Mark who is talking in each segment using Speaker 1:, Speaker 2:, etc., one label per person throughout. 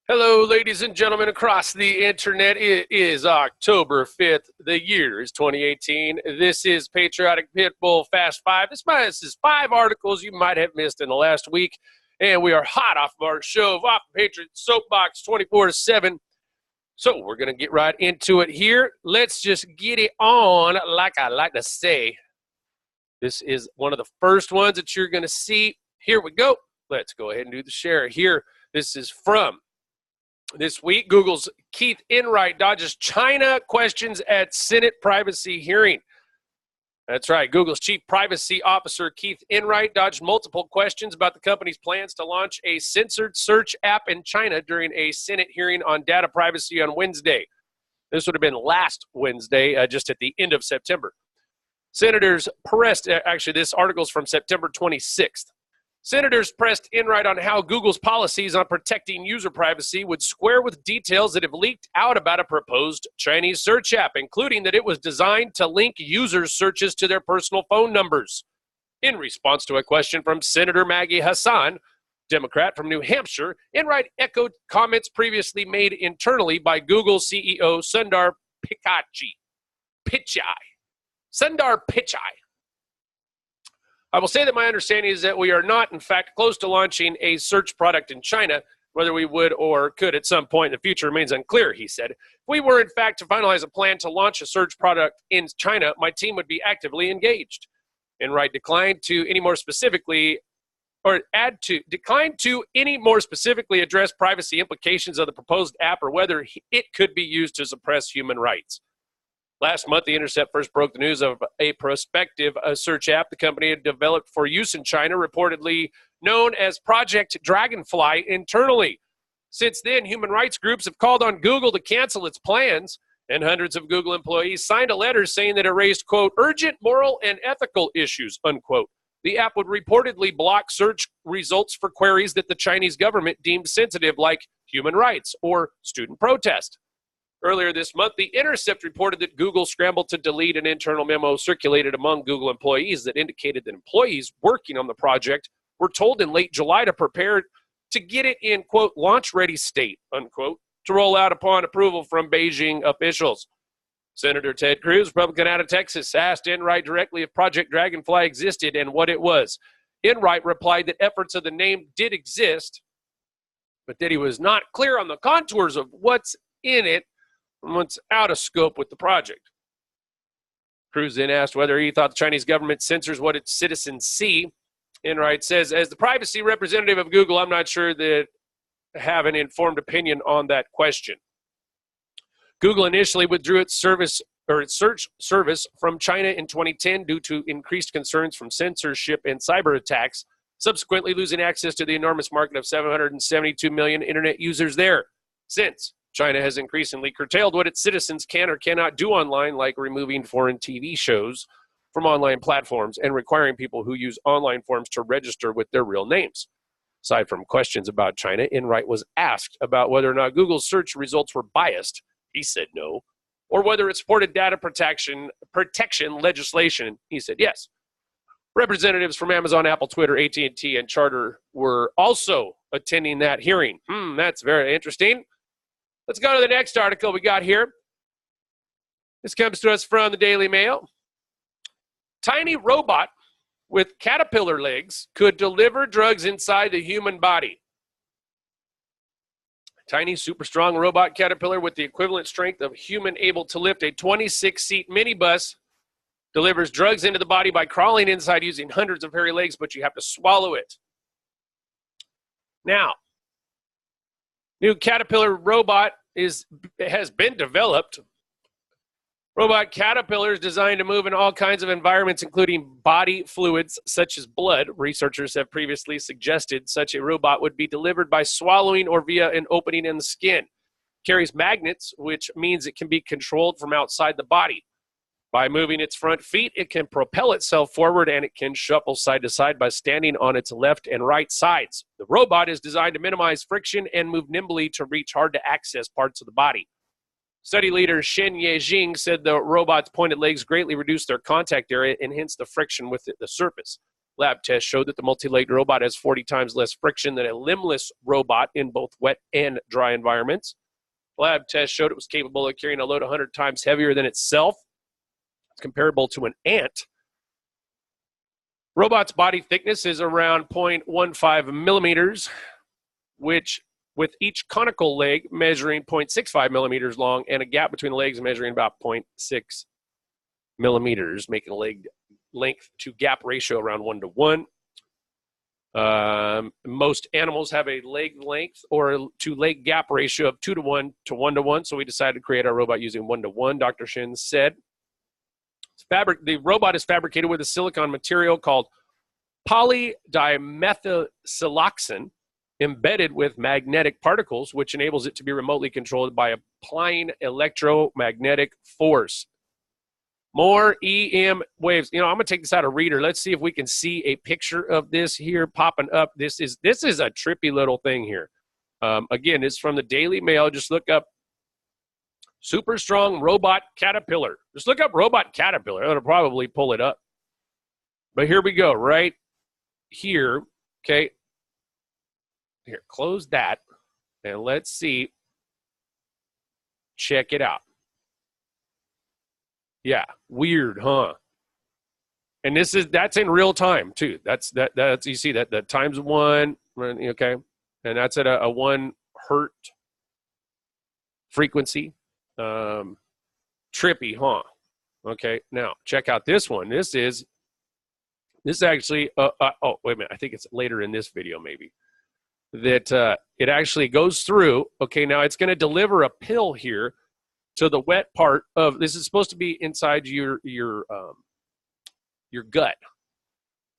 Speaker 1: Hello, ladies and gentlemen across the internet. It is October 5th. The year is 2018. This is Patriotic Pitbull Fast Five. This is five articles you might have missed in the last week. And we are hot off of our show of Off the Patriot Soapbox 24/7. So we're going to get right into it here. Let's just get it on, like I like to say. This is one of the first ones that you're going to see. Here we go. Let's go ahead and do the share here. This is from this week. Google's Keith Enright dodges China questions at Senate privacy hearing. That's right. Google's chief privacy officer, Keith Enright, dodged multiple questions about the company's plans to launch a censored search app in China during a Senate hearing on data privacy on Wednesday. This would have been last Wednesday, just at the end of September. Senators pressed, actually, this article is from September 26th. Senators pressed Enright on how Google's policies on protecting user privacy would square with details that have leaked out about a proposed Chinese search app, including that it was designed to link users' searches to their personal phone numbers. In response to a question from Senator Maggie Hassan, Democrat from New Hampshire, Enright echoed comments previously made internally by Google CEO Sundar Pichai. I will say that my understanding is that we are not, in fact, close to launching a search product in China. Whether we would or could at some point in the future remains unclear, he said. If we were, in fact, to finalize a plan to launch a search product in China, my team would be actively engaged. Enright declined to any more specifically address privacy implications of the proposed app or whether it could be used to suppress human rights. Last month, The Intercept first broke the news of a prospective search app the company had developed for use in China, reportedly known as Project Dragonfly internally. Since then, human rights groups have called on Google to cancel its plans, and hundreds of Google employees signed a letter saying that it raised, quote, urgent moral and ethical issues, unquote. The app would reportedly block search results for queries that the Chinese government deemed sensitive, like human rights or student protest. Earlier this month, The Intercept reported that Google scrambled to delete an internal memo circulated among Google employees that indicated that employees working on the project were told in late July to prepare to get it in, quote, launch-ready state, unquote, to roll out upon approval from Beijing officials. Senator Ted Cruz, Republican out of Texas, asked Enright directly if Project Dragonfly existed and what it was. Enright replied that efforts of the name did exist, but that he was not clear on the contours of what's in it and what's out of scope with the project. Cruz then asked whether he thought the Chinese government censors what its citizens see. Enright says, as the privacy representative of Google, I'm not sure that I have an informed opinion on that question. Google initially withdrew its search service from China in 2010 due to increased concerns from censorship and cyber attacks, subsequently losing access to the enormous market of 772 million internet users there. Since China has increasingly curtailed what its citizens can or cannot do online, like removing foreign TV shows from online platforms and requiring people who use online forms to register with their real names. Aside from questions about China, Enright was asked about whether or not Google's search results were biased. He said no. Or whether it supported data protection legislation. He said yes. Representatives from Amazon, Apple, Twitter, AT&T, and Charter were also attending that hearing. That's very interesting. Let's go to the next article we got here. This comes to us from the Daily Mail. Tiny robot with caterpillar legs could deliver drugs inside the human body. Tiny, super strong robot caterpillar with the equivalent strength of human able to lift a 26-seat minibus delivers drugs into the body by crawling inside using hundreds of hairy legs, but you have to swallow it. Now, new caterpillar robot has been developed. Robot caterpillars designed to move in all kinds of environments, including body fluids such as blood. Researchers have previously suggested such a robot would be delivered by swallowing or via an opening in the skin. It carries magnets, which means it can be controlled from outside the body. By moving its front feet, it can propel itself forward and it can shuffle side to side by standing on its left and right sides. The robot is designed to minimize friction and move nimbly to reach hard-to-access parts of the body. Study leader Shen Yejing said the robot's pointed legs greatly reduce their contact area and hence the friction with the surface. Lab tests showed that the multi-legged robot has 40 times less friction than a limbless robot in both wet and dry environments. Lab tests showed it was capable of carrying a load 100 times heavier than itself. It's comparable to an ant. Robot's body thickness is around 0.15 millimeters, which with each conical leg measuring 0.65 millimeters long and a gap between the legs measuring about 0.6 millimeters, making a leg length to gap ratio around 1 to 1. Most animals have a leg length or to leg gap ratio of 2 to 1 to 1 to 1, so we decided to create our robot using 1 to 1, Dr. Shin said. The robot is fabricated with a silicon material called polydimethylsiloxane embedded with magnetic particles, which enables it to be remotely controlled by applying electromagnetic force. More EM waves. I'm going to take this out of Reader. Let's see if we can see a picture of this here popping up. This is a trippy little thing here. Again, it's from the Daily Mail. Just look up super strong robot caterpillar. Just look up robot caterpillar. It'll probably pull it up. But here we go, right here. Okay. Here, close that. And let's see. Check it out. Yeah, weird, huh? And that's in real time too. That's you see that times 1, okay, and that's at a 1 hertz frequency. Trippy, huh? Okay, now check out this one. This is actually oh wait a minute, I think it's later in this video maybe that it actually goes through. Okay, now it's going to deliver a pill here to the wet part of this. Is supposed to be inside your gut.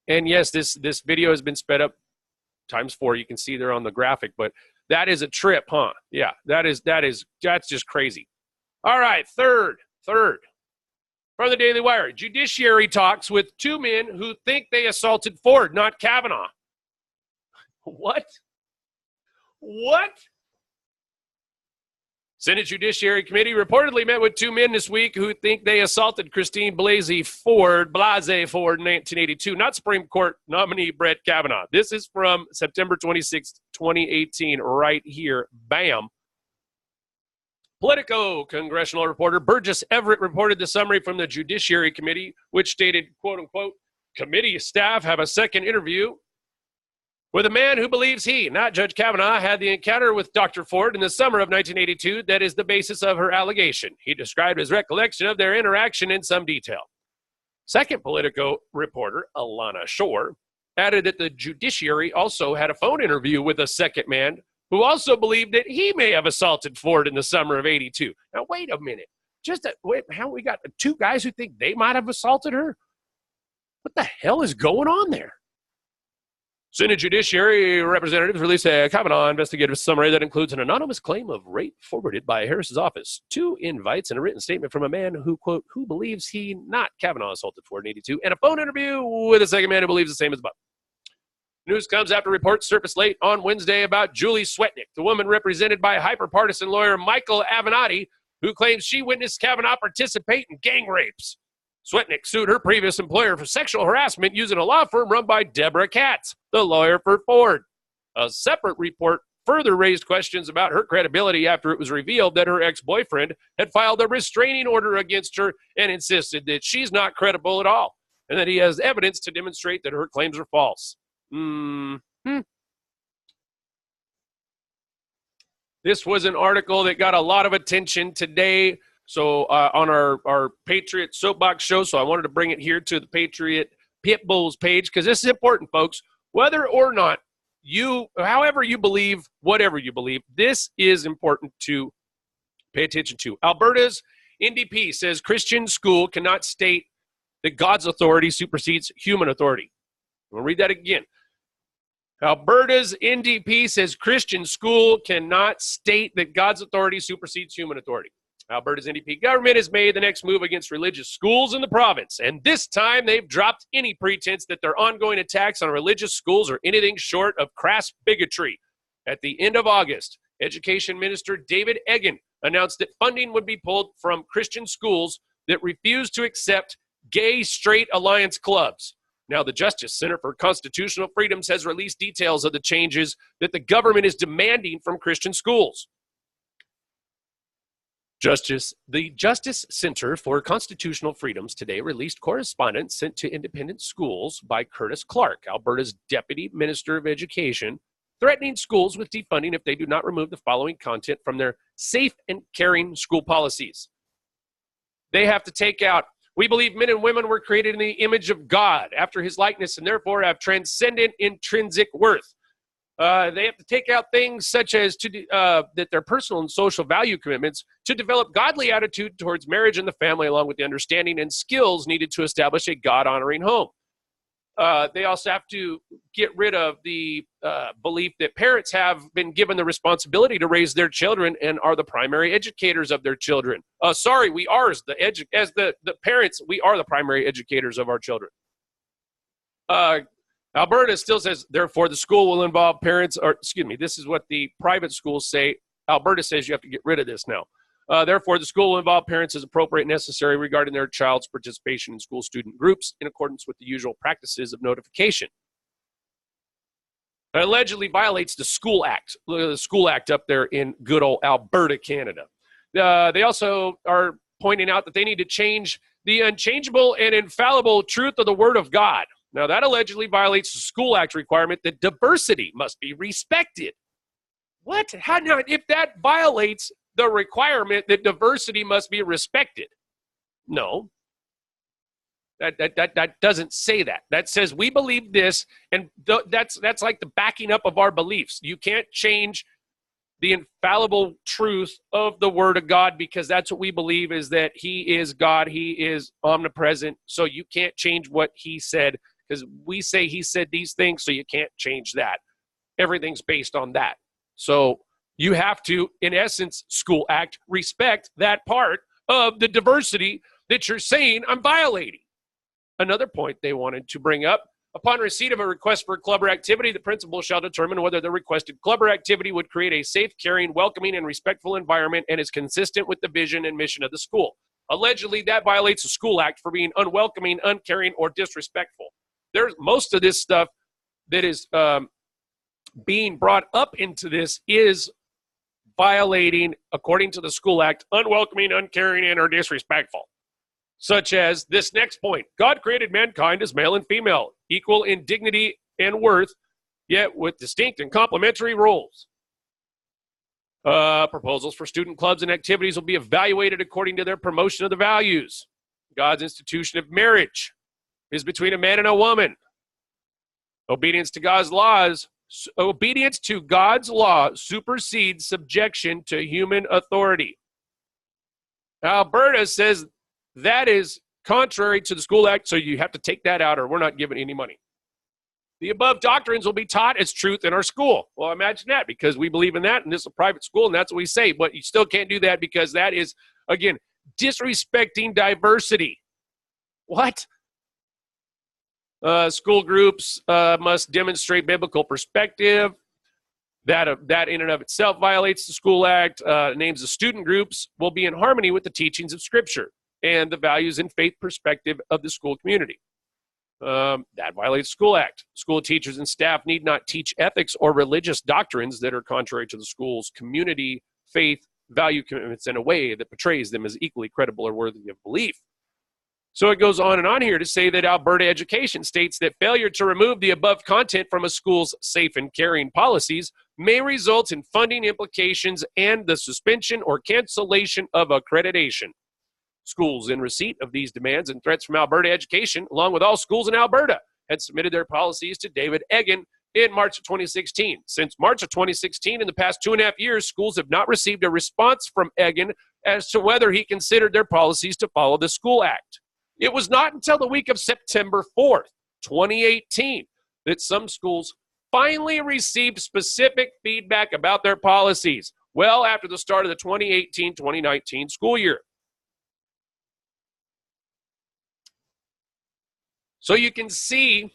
Speaker 1: And yes, this video has been sped up times 4. You can see there on the graphic, but that is a trip, huh? Yeah, that's just crazy. All right, third from the Daily Wire. Judiciary talks with 2 men who think they assaulted Ford, not Kavanaugh. What? Senate Judiciary Committee reportedly met with 2 men this week who think they assaulted Christine Blasey Ford in 1982, not Supreme Court nominee Brett Kavanaugh. This is from September 26, 2018, right here. Bam. Politico congressional reporter Burgess Everett reported the summary from the Judiciary Committee, which stated, quote unquote, committee staff have a second interview with a man who believes he, not Judge Kavanaugh, had the encounter with Dr. Ford in the summer of 1982 that is the basis of her allegation. He described his recollection of their interaction in some detail. Second Politico reporter, Alana Shore, added that the judiciary also had a phone interview with a second man who also believed that he may have assaulted Ford in the summer of 82. Now, wait a minute. How we got 2 guys who think they might have assaulted her? What the hell is going on there? Senate Judiciary representatives released a Kavanaugh investigative summary that includes an anonymous claim of rape forwarded by Harris's office, 2 invites, and a written statement from a man who, quote, who believes he, not Kavanaugh, assaulted Ford in 82, and a phone interview with a second man who believes the same as above. News comes after reports surfaced late on Wednesday about Julie Swetnick, the woman represented by hyper-partisan lawyer Michael Avenatti, who claims she witnessed Kavanaugh participate in gang rapes. Swetnick sued her previous employer for sexual harassment using a law firm run by Deborah Katz, the lawyer for Ford. A separate report further raised questions about her credibility after it was revealed that her ex-boyfriend had filed a restraining order against her and insisted that she's not credible at all, and that he has evidence to demonstrate that her claims are false. This was an article that got a lot of attention today. So on our Patriot Soapbox show, so I wanted to bring it here to the Patriot Pit Bulls page because this is important, folks. Whether or not however you believe, whatever you believe, this is important to pay attention to. Alberta's NDP says Christian school cannot state that God's authority supersedes human authority. I'm going to read that again. Alberta's NDP says Christian school cannot state that God's authority supersedes human authority. Alberta's NDP government has made the next move against religious schools in the province, and this time they've dropped any pretense that their ongoing attacks on religious schools are anything short of crass bigotry. At the end of August, Education Minister David Eggen announced that funding would be pulled from Christian schools that refuse to accept gay straight alliance clubs. Now, the Justice Center for Constitutional Freedoms has released details of the changes that the government is demanding from Christian schools. The Justice Center for Constitutional Freedoms today released correspondence sent to independent schools by Curtis Clark, Alberta's Deputy Minister of Education, threatening schools with defunding if they do not remove the following content from their safe and caring school policies. They have to take out, we believe men and women were created in the image of God after his likeness and therefore have transcendent intrinsic worth. They have to take out things such as that their personal and social value commitments to develop godly attitude towards marriage and the family, along with the understanding and skills needed to establish a God-honoring home. They also have to get rid of the belief that parents have been given the responsibility to raise their children and are the primary educators of their children. We are as the parents, we are the primary educators of our children. Alberta still says, therefore, the school will involve parents, this is what the private schools say. Alberta says you have to get rid of this now. Therefore, the school will involve parents as appropriate and necessary regarding their child's participation in school student groups in accordance with the usual practices of notification. It allegedly violates the School Act up there in good old Alberta, Canada. They also are pointing out that they need to change the unchangeable and infallible truth of the Word of God. Now, that allegedly violates the School Act requirement that diversity must be respected. What? How now? If that violates the requirement that diversity must be respected? No. That doesn't say that. That says we believe this, and that's like the backing up of our beliefs. You can't change the infallible truth of the Word of God because that's what we believe is that He is God, He is omnipresent, so you can't change what He said because we say He said these things, so you can't change that. Everything's based on that. So you have to, in essence, School Act, respect that part of the diversity that you're saying I'm violating. Another point they wanted to bring up, upon receipt of a request for club or activity, the principal shall determine whether the requested club or activity would create a safe, caring, welcoming, and respectful environment and is consistent with the vision and mission of the school. Allegedly, that violates the School Act for being unwelcoming, uncaring, or disrespectful. There's most of this stuff that is being brought up into this is violating, according to the School Act, unwelcoming, uncaring, and or disrespectful. Such as this next point. God created mankind as male and female, equal in dignity and worth, yet with distinct and complementary roles. Proposals for student clubs and activities will be evaluated according to their promotion of the values. God's institution of marriage is between a man and a woman. Obedience to God's law supersedes subjection to human authority. Alberta says that is contrary to the School Act, so you have to take that out or we're not giving any money. The above doctrines will be taught as truth in our school. Well, imagine that, because we believe in that, and this is a private school, and that's what we say. But you still can't do that because that is, again, disrespecting diversity. What? School groups must demonstrate biblical perspective. That in and of itself violates the School Act. Names of student groups will be in harmony with the teachings of Scripture and the values and faith perspective of the school community. That violates the School Act. School teachers and staff need not teach ethics or religious doctrines that are contrary to the school's community, faith, value commitments in a way that portrays them as equally credible or worthy of belief. So it goes on and on here to say that Alberta Education states that failure to remove the above content from a school's safe and caring policies may result in funding implications and the suspension or cancellation of accreditation. Schools in receipt of these demands and threats from Alberta Education, along with all schools in Alberta, had submitted their policies to David Eggen in March of 2016. Since March of 2016, in the past 2.5 years, schools have not received a response from Eggen as to whether he considered their policies to follow the School Act. It was not until the week of September 4th, 2018, that some schools finally received specific feedback about their policies, well after the start of the 2018-2019 school year. So you can see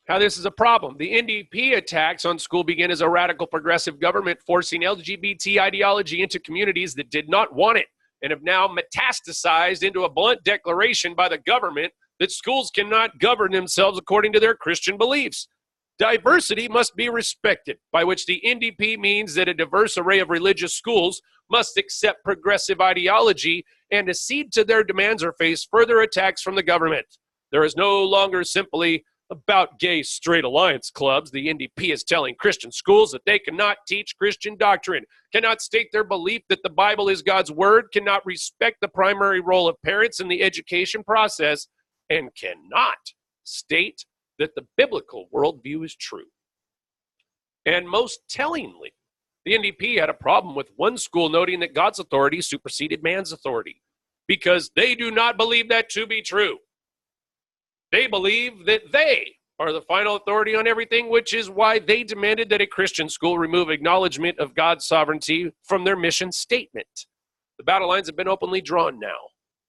Speaker 1: how this is a problem. The NDP attacks on school began as a radical progressive government forcing LGBT ideology into communities that did not want it, and have now metastasized into a blunt declaration by the government that schools cannot govern themselves according to their Christian beliefs. Diversity must be respected, by which the NDP means that a diverse array of religious schools must accept progressive ideology and accede to their demands or face further attacks from the government. There is no longer simply about gay straight alliance clubs. The NDP is telling Christian schools that they cannot teach Christian doctrine, cannot state their belief that the Bible is God's word, cannot respect the primary role of parents in the education process, and cannot state that the biblical worldview is true. And most tellingly, the NDP had a problem with one school noting that God's authority superseded man's authority because they do not believe that to be true. They believe that they are the final authority on everything, which is why they demanded that a Christian school remove acknowledgement of God's sovereignty from their mission statement. The battle lines have been openly drawn now.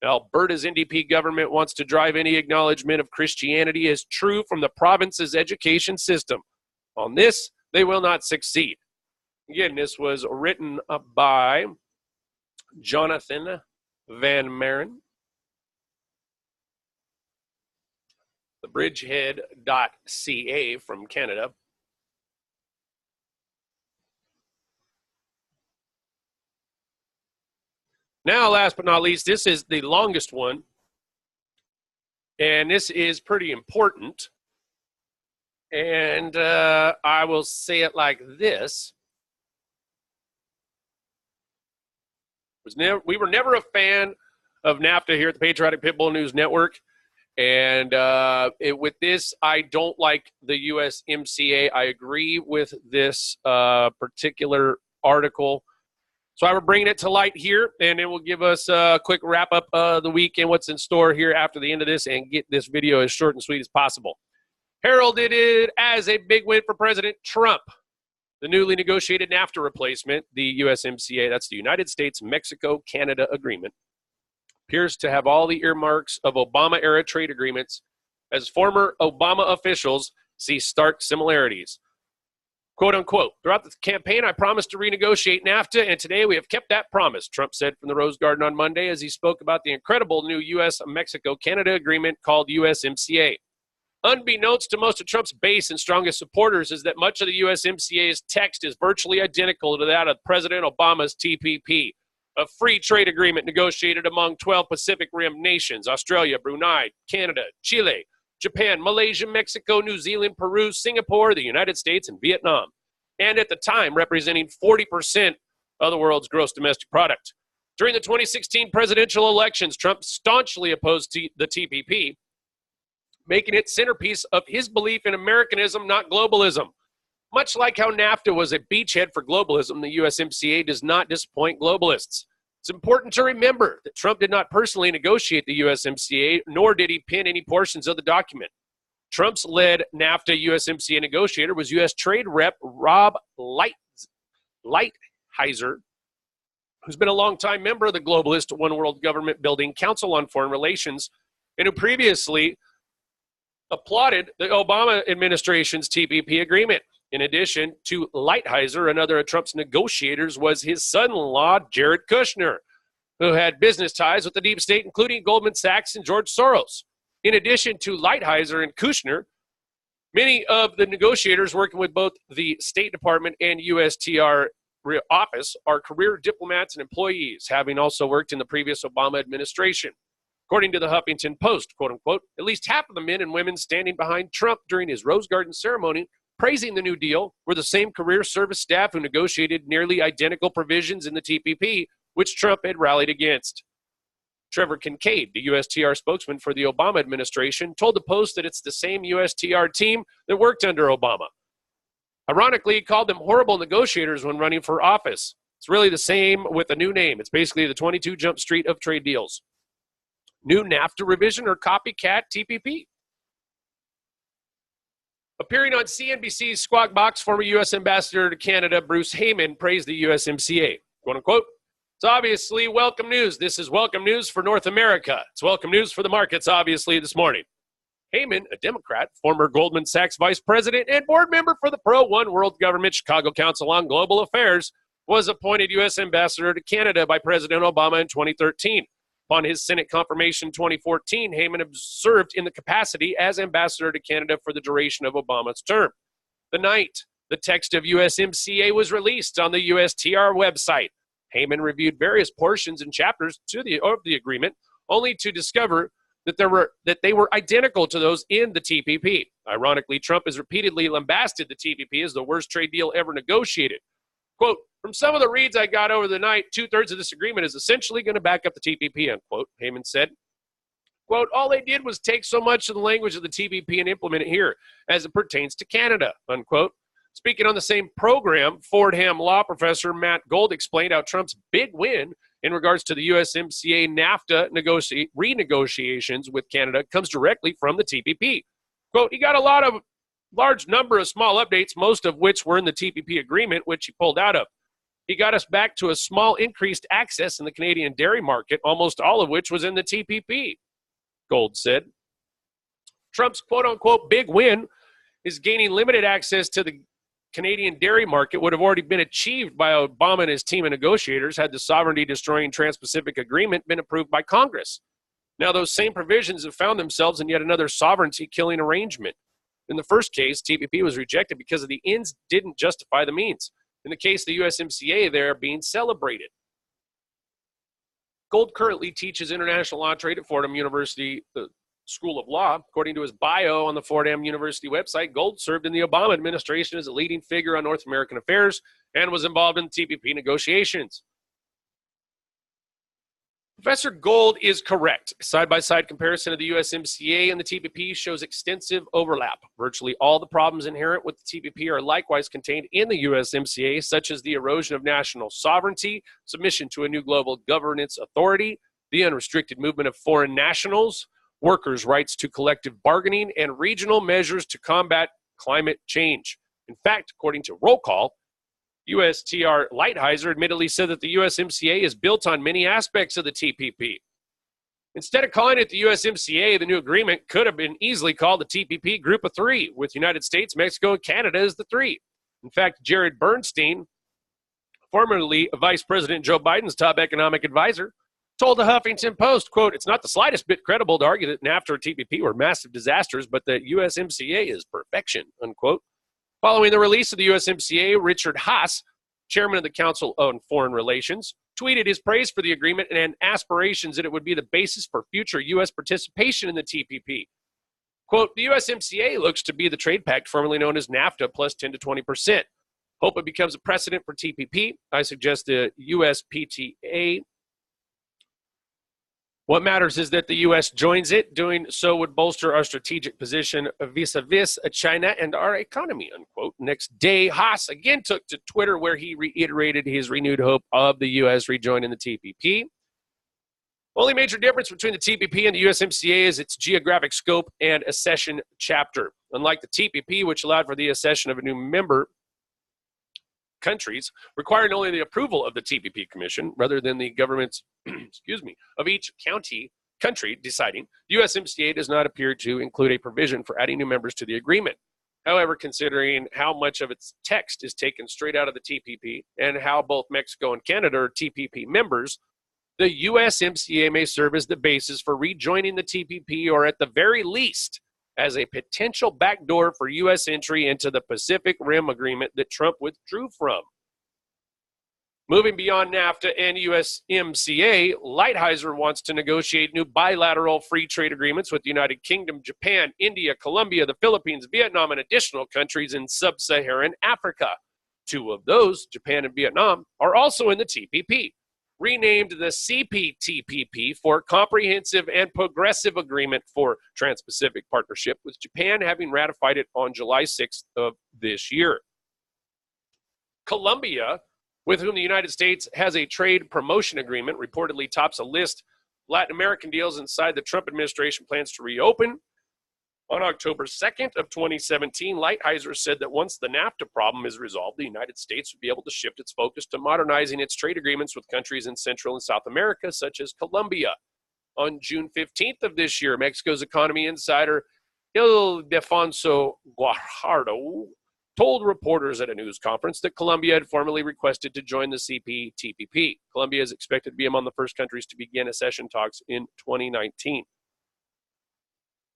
Speaker 1: Alberta's NDP government wants to drive any acknowledgement of Christianity as true from the province's education system. On this, they will not succeed. Again, this was written by Jonathan Van Maren. Bridgehead.ca from Canada. Now, last but not least, this is the longest one, and this is pretty important. And I will say it like this. We were never a fan of NAFTA here at the Patriotic Pitbull News Network. And with this, I don't like the USMCA. I agree with this particular article. So I'm bringing it to light here, and it will give us a quick wrap-up of the week and what's in store here after the end of this and get this video as short and sweet as possible. Heralded it as a big win for President Trump. The newly negotiated NAFTA replacement, the USMCA, that's the United States-Mexico-Canada Agreement, appears to have all the earmarks of Obama-era trade agreements as former Obama officials see stark similarities. Quote unquote, throughout the campaign, I promised to renegotiate NAFTA, and today we have kept that promise, Trump said from the Rose Garden on Monday as he spoke about the incredible new U.S.-Mexico-Canada agreement called USMCA. Unbeknownst to most of Trump's base and strongest supporters is that much of the USMCA's text is virtually identical to that of President Obama's TPP, a free trade agreement negotiated among 12 Pacific Rim nations, Australia, Brunei, Canada, Chile, Japan, Malaysia, Mexico, New Zealand, Peru, Singapore, the United States, and Vietnam, and at the time representing 40% of the world's gross domestic product. During the 2016 presidential elections, Trump staunchly opposed the TPP, making it centerpiece of his belief in Americanism, not globalism. Much like how NAFTA was a beachhead for globalism, the USMCA does not disappoint globalists. It's important to remember that Trump did not personally negotiate the USMCA, nor did he pen any portions of the document. Trump's led NAFTA USMCA negotiator was U.S. Trade Rep Rob Lighthizer, who's been a longtime member of the globalist One World Government Building Council on Foreign Relations, and who previously applauded the Obama administration's TPP agreement. In addition to Lighthizer, another of Trump's negotiators was his son-in-law, Jared Kushner, who had business ties with the deep state, including Goldman Sachs and George Soros. In addition to Lighthizer and Kushner, many of the negotiators working with both the State Department and USTR office are career diplomats and employees, having also worked in the previous Obama administration. According to the Huffington Post, quote unquote, at least half of the men and women standing behind Trump during his Rose Garden ceremony praising the New Deal were the same career service staff who negotiated nearly identical provisions in the TPP, which Trump had rallied against. Trevor Kincaid, the USTR spokesman for the Obama administration, told the Post that it's the same USTR team that worked under Obama. Ironically, he called them horrible negotiators when running for office. It's really the same with a new name. It's basically the 22 Jump Street of trade deals. New NAFTA revision or copycat TPP? Appearing on CNBC's Squawk Box, former U.S. Ambassador to Canada Bruce Heyman praised the USMCA. Quote unquote, it's obviously welcome news. This is welcome news for North America. It's welcome news for the markets, obviously, this morning. Heyman, a Democrat, former Goldman Sachs vice president and board member for the Pro-One World Government Chicago Council on Global Affairs, was appointed U.S. Ambassador to Canada by President Obama in 2013. Upon his Senate confirmation in 2014, Heyman served in the capacity as ambassador to Canada for the duration of Obama's term. The night the text of USMCA was released on the USTR website, Heyman reviewed various portions and chapters of the agreement, only to discover that they were identical to those in the TPP. Ironically, Trump has repeatedly lambasted the TPP as the worst trade deal ever negotiated. Quote, from some of the reads I got over the night, 2/3 of this agreement is essentially going to back up the TPP, unquote, Heyman said. Quote, all they did was take so much of the language of the TPP and implement it here as it pertains to Canada, unquote. Speaking on the same program, Fordham law professor Matt Gold explained how Trump's big win in regards to the USMCA NAFTA renegotiations with Canada comes directly from the TPP. Quote, he got a large number of small updates, most of which were in the TPP agreement, which he pulled out of. He got us back to a small increased access in the Canadian dairy market, almost all of which was in the TPP, Gold said. Trump's quote-unquote big win is gaining limited access to the Canadian dairy market would have already been achieved by Obama and his team of negotiators had the sovereignty-destroying Trans-Pacific Agreement been approved by Congress. Now, those same provisions have found themselves in yet another sovereignty-killing arrangement. In the first case, TPP was rejected because of the ends didn't justify the means. In the case of the USMCA, they're being celebrated. Gold currently teaches international law trade at Fordham University School of Law. According to his bio on the Fordham University website, Gold served in the Obama administration as a leading figure on North American affairs and was involved in TPP negotiations. Professor Gold is correct. Side-by-side comparison of the USMCA and the TPP shows extensive overlap. Virtually all the problems inherent with the TPP are likewise contained in the USMCA, such as the erosion of national sovereignty, submission to a new global governance authority, the unrestricted movement of foreign nationals, workers' rights to collective bargaining, and regional measures to combat climate change. In fact, according to Roll Call, USTR Lighthizer admittedly said that the USMCA is built on many aspects of the TPP. Instead of calling it the USMCA, the new agreement could have been easily called the TPP Group of Three, with the United States, Mexico, and Canada as the three. In fact, Jared Bernstein, formerly Vice President Joe Biden's top economic advisor, told the Huffington Post, quote, it's not the slightest bit credible to argue that NAFTA or TPP were massive disasters, but that USMCA is perfection, unquote. Following the release of the USMCA, Richard Haas, chairman of the Council on Foreign Relations, tweeted his praise for the agreement and aspirations that it would be the basis for future U.S. participation in the TPP. Quote, the USMCA looks to be the trade pact formerly known as NAFTA plus 10 to 20%. Hope it becomes a precedent for TPP. I suggest the USPTA. What matters is that the U.S. joins it. Doing so would bolster our strategic position vis-a-vis China and our economy, unquote. Next day, Haas again took to Twitter where he reiterated his renewed hope of the U.S. rejoining the TPP. Only major difference between the TPP and the USMCA is its geographic scope and accession chapter. Unlike the TPP, which allowed for the accession of a new member countries, requiring only the approval of the TPP Commission rather than the governments of each country deciding, the USMCA does not appear to include a provision for adding new members to the agreement. However, considering how much of its text is taken straight out of the TPP and how both Mexico and Canada are TPP members, the USMCA may serve as the basis for rejoining the TPP, or at the very least, as a potential backdoor for U.S. entry into the Pacific Rim Agreement that Trump withdrew from. Moving beyond NAFTA and USMCA, Lighthizer wants to negotiate new bilateral free trade agreements with the United Kingdom, Japan, India, Colombia, the Philippines, Vietnam, and additional countries in sub-Saharan Africa. Two of those, Japan and Vietnam, are also in the TPP, renamed the CPTPP for Comprehensive and Progressive Agreement for Trans-Pacific Partnership, with Japan having ratified it on July 6th of this year. Colombia, with whom the United States has a trade promotion agreement, reportedly tops a list of Latin American deals inside the Trump administration plans to reopen. On October 2nd of 2017, Lighthizer said that once the NAFTA problem is resolved, the United States would be able to shift its focus to modernizing its trade agreements with countries in Central and South America, such as Colombia. On June 15th of this year, Mexico's economy insider Ildefonso Guajardo told reporters at a news conference that Colombia had formally requested to join the CPTPP. Colombia is expected to be among the first countries to begin accession talks in 2019.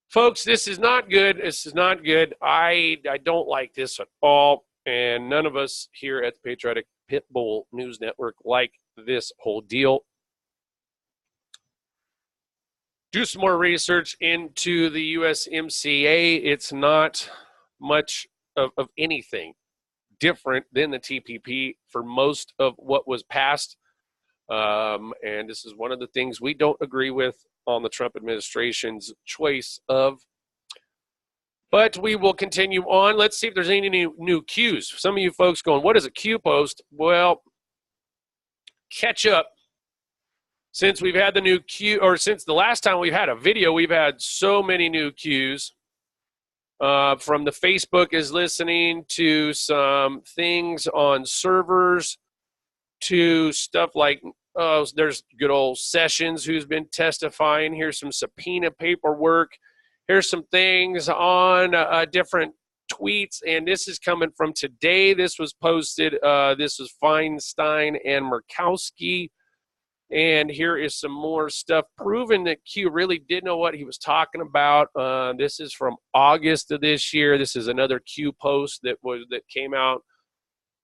Speaker 1: Folks, this is not good. This is not good. I don't like this at all, and none of us here at the Patriotic Pitbull News Network like this whole deal. Do some more research into the USMCA. It's not much of anything different than the TPP for most of what was passed. And this is one of the things we don't agree with on the Trump administration's choice of. But we will continue on. Let's see if there's any new cues. Some of you folks going, what is a Q post? Well, catch up. Since we've had the new Q, or since the last time we've had a video, we've had so many new cues. From the Facebook is listening to some things on servers to stuff like, there's good old Sessions who's been testifying. Here's some subpoena paperwork. Here's some things on different tweets, and this is coming from today. This was posted. This was Feinstein and Murkowski. And here is some more stuff proving that Q really did know what he was talking about. This is from August of this year. This is another Q post that came out.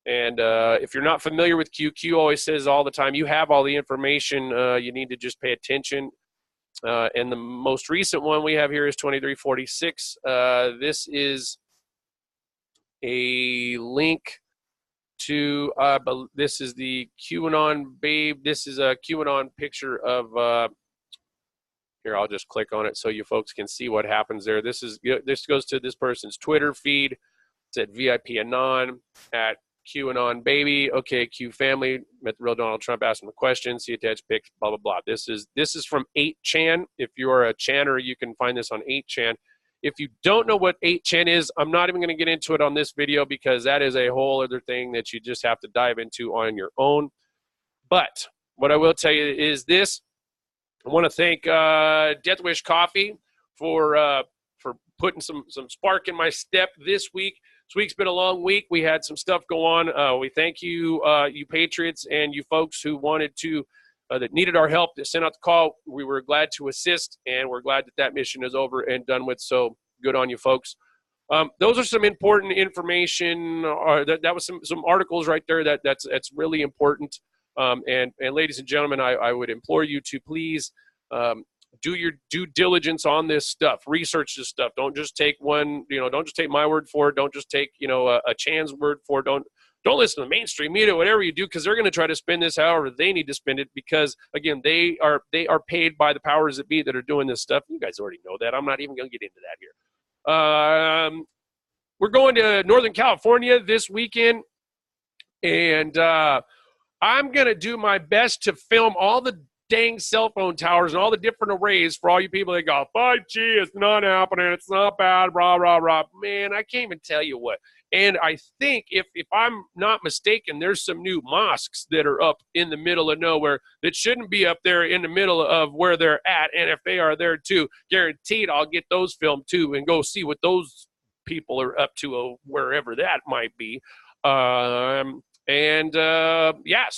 Speaker 1: And if you're not familiar with Q, Q always says all the time, you have all the information. You need to just pay attention. And the most recent one we have here is 2346. This is a link to this is the QAnon babe. This is a QAnon picture of here. I'll just click on it so you folks can see what happens there. This goes to this person's Twitter feed. It's at VIP Anon at QAnon baby. Okay, Q family. Met the real Donald Trump. Asked him a question. See attached pics. Blah blah blah. This is from 8chan. If you're a channer, you can find this on 8chan. If you don't know what 8chan is, I'm not even going to get into it on this video because that is a whole other thing that you just have to dive into on your own. But what I will tell you is this. I want to thank Death Wish Coffee for putting some spark in my step this week. This week's been a long week. We had some stuff go on. We thank you, you Patriots and you folks who wanted to that needed our help, that sent out the call. We were glad to assist, and we're glad that mission is over and done with, so good on you folks. Those are some important information. That was some articles right there that's really important. And ladies and gentlemen, I would implore you to please do your due diligence on this stuff. Research this stuff. Don't just take don't just take my word for it. Don't just take, a Chan's word for it. Don't listen to the mainstream media, whatever you do, because they're going to try to spin this however they need to spin it because, again, they are paid by the powers that be that are doing this stuff. You guys already know that. I'm not even going to get into that here. We're going to Northern California this weekend, and I'm going to do my best to film all the dang cell phone towers and all the different arrays for all you people that go, 5G is not happening, it's not bad, rah, rah, rah. Man, I can't even tell you what. And I think if I'm not mistaken, there's some new mosques that are up in the middle of nowhere that shouldn't be up there in the middle of where they're at. And if they are there too, guaranteed I'll get those filmed too and go see what those people are up to wherever that might be. So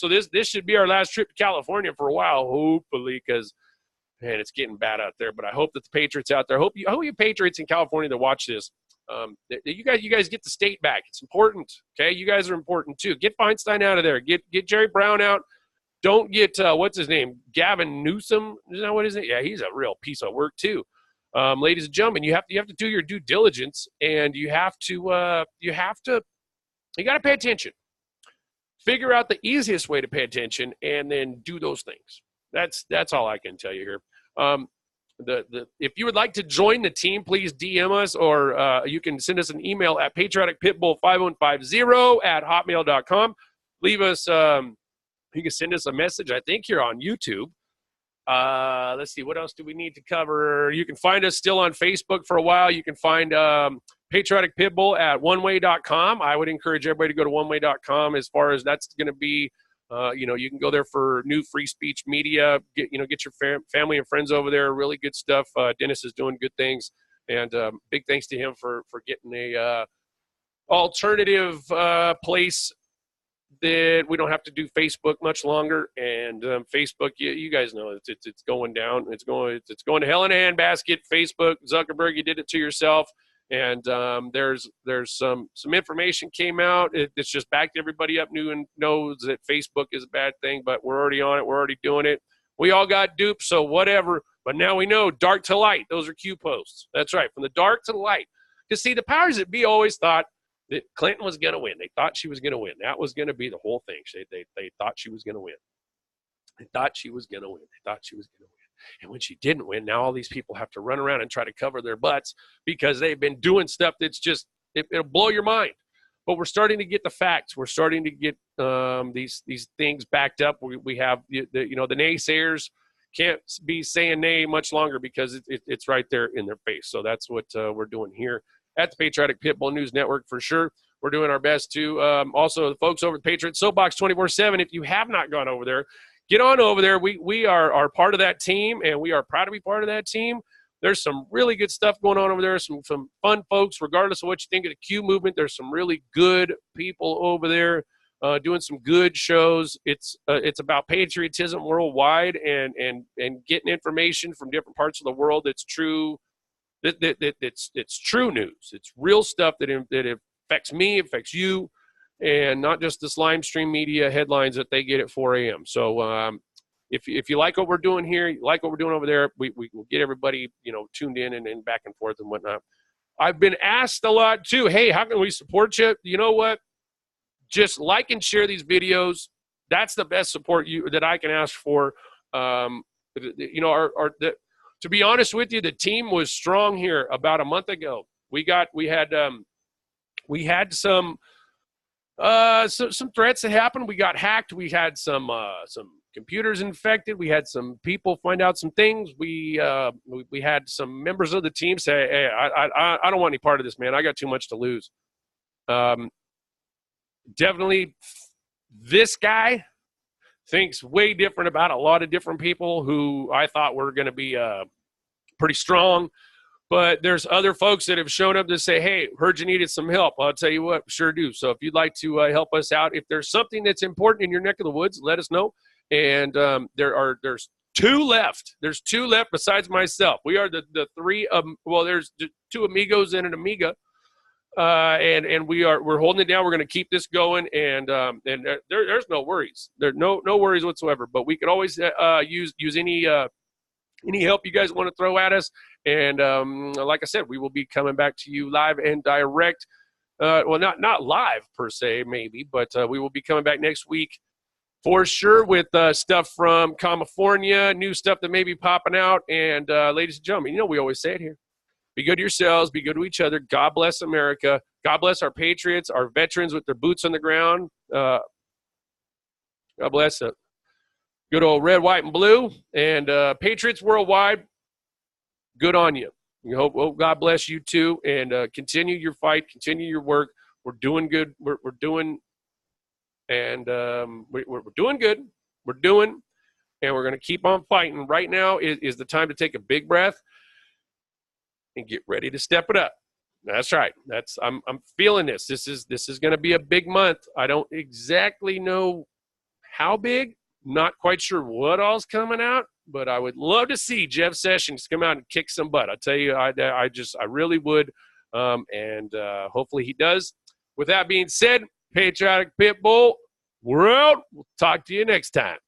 Speaker 1: this should be our last trip to California for a while, hopefully, because man, it's getting bad out there. But I hope that the Patriots out there, I hope you Patriots in California that watch this, you guys get the state back. It's important. Okay, you guys are important too. Get Feinstein out of there. Get Jerry Brown out. Don't get what's his name, Gavin Newsom. Is that what is it? Yeah, he's a real piece of work too. Ladies and gentlemen, you have to do your due diligence, and you got to pay attention. Figure out the easiest way to pay attention, and then do those things. That's all I can tell you here. If you would like to join the team, please DM us, or you can send us an email at patrioticpitbull5150@hotmail.com. Leave us, you can send us a message, I think you're on YouTube. Let's see, what else do we need to cover? You can find us still on Facebook for a while. You can find Patriotic Pitbull at oneway.com. I would encourage everybody to go to oneway.com as far as that's going to be. You can go there for new free speech media. Get your family and friends over there. Really good stuff. Dennis is doing good things, and big thanks to him for getting a alternative place that we don't have to do Facebook much longer. And Facebook, you guys know it's going down. It's going to hell in a handbasket. Facebook, Zuckerberg, you did it to yourself. And there's some information came out. It's just backed everybody up new and knows that Facebook is a bad thing, but we're already on it. We're already doing it. We all got duped, so whatever. But now we know dark to light. Those are Q posts. That's right, from the dark to the light. Because, see, the powers that be always thought that Clinton was going to win. They thought she was going to win. That was going to be the whole thing. They thought she was going to win. They thought she was going to win. They thought she was going to win. And when she didn't win, now all these people have to run around and try to cover their butts because they've been doing stuff that's just, it'll blow your mind. But we're starting to get the facts. We're starting to get these things backed up. We have, the naysayers can't be saying nay much longer because it's right there in their face. So that's what we're doing here at the Patriotic Pitbull News Network for sure. We're doing our best to. Also, the folks over at Patriot Soapbox 24/7, if you have not gone over there, get on over there. We are part of that team, and we are proud to be part of that team. There's some really good stuff going on over there, some fun folks, regardless of what you think of the Q movement. There's some really good people over there doing some good shows. It's about patriotism worldwide and getting information from different parts of the world that's true. It's true news. It's real stuff that affects me, affects you, and not just this limestream media headlines that they get at 4 a.m. So if you like what we're doing here, you like what we're doing over there, we will get everybody tuned in and back and forth and whatnot. I've been asked a lot too, hey, how can we support you? You know what? Just like and share these videos. That's the best support that I can ask for. To be honest with you, the team was strong here about a month ago. We had some threats that happened. We got hacked. We had some computers infected. We had some people find out some things. We had some members of the team say, "Hey, I don't want any part of this, man. I got too much to lose." Definitely, this guy thinks way different about a lot of different people who I thought were going to be pretty strong. But there's other folks that have shown up to say, hey, heard you needed some help. I'll tell you what, sure do. So if you'd like to help us out, if there's something that's important in your neck of the woods, let us know. And there's two left. There's two left besides myself. We are the three there's two amigos and an amiga. And we're holding it down. We're going to keep this going, and there's no worries. There's no worries whatsoever. But we could always use any help you guys want to throw at us. And like I said, we will be coming back to you live and direct. Well, not live per se, maybe, but we will be coming back next week for sure with stuff from California, new stuff that may be popping out. And ladies and gentlemen, we always say it here. Be good to yourselves. Be good to each other. God bless America. God bless our patriots, our veterans with their boots on the ground. God bless it. Good old red, white, and blue. And patriots worldwide, good on you. We hope God bless you too. And continue your fight. Continue your work. We're doing good. We're doing good. We're doing. And we're going to keep on fighting. Right now is the time to take a big breath and get ready to step it up. That's right. I'm feeling this. This is going to be a big month. I don't exactly know how big. Not quite sure what all's coming out, but I would love to see Jeff Sessions come out and kick some butt. I tell you, I really would, and hopefully he does. With that being said, Patriotic Pitbull, we're out. We'll talk to you next time.